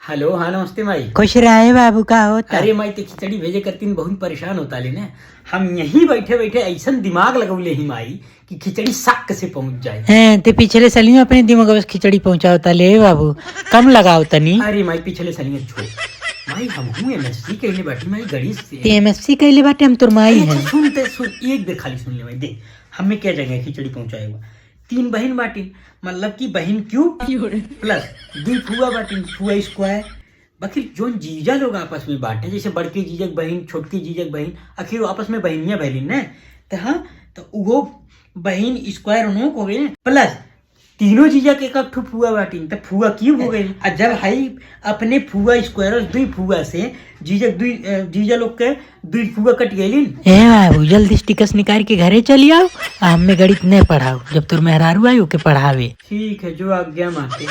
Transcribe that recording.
Hello, हाँ नमस्ते माई। खुश रहे बाबू का होता। अरे माई ते खिचड़ी भेजे करती बहुत परेशान होता ले ना। हम यहीं बैठे बैठे ऐसा दिमाग लगौले ही माई कि खिचड़ी सक से पहुंच जाए। हैं ते पिछले सलियों अपने दिमाग बस खिचड़ी पहुंचावता ले बाबू, कम लगाओ तनी। अरे माई पिछले सलिए छोड़ माई, हम हूँ एमएससी कहले बैठी माई गणित से। ते एमएससी कैले बाटे हम तोर माई है। सुन एक बेर खाली सुन ले माई। देख हमें क्या जगह खिचड़ी पहुंचाएगा। 3 बहन बाटी, मतलब कि बहन क्यूब प्लस 2 फुआ बाटी, फुआ स्क्वायर। बाकी जो जीजा लोग आपस में बांटे, जैसे बड़की जीजक बहन, छोटकी जीजक बहन, आखिर आपस में बहनियां बहलिन ना। तो हाँ, तो वो बहन स्क्वायर उन्हों हो गए प्लस तीनों जीजा के एक ठो फुआ बाटी, तो फुआ क्यूब हो गई। और जब हाई अपने फुआ स्क्वायर और 2 फुआ से जीजा लोग के 2 फुआ कट गई। ए बाबू जल्दी टिकस निकाल के घरे चली आओ, हमें गणित नहीं पढ़ाओ, जब तोर मेहरारू आई ओके पढ़ावे। ठीक है, जो आज्ञा माते।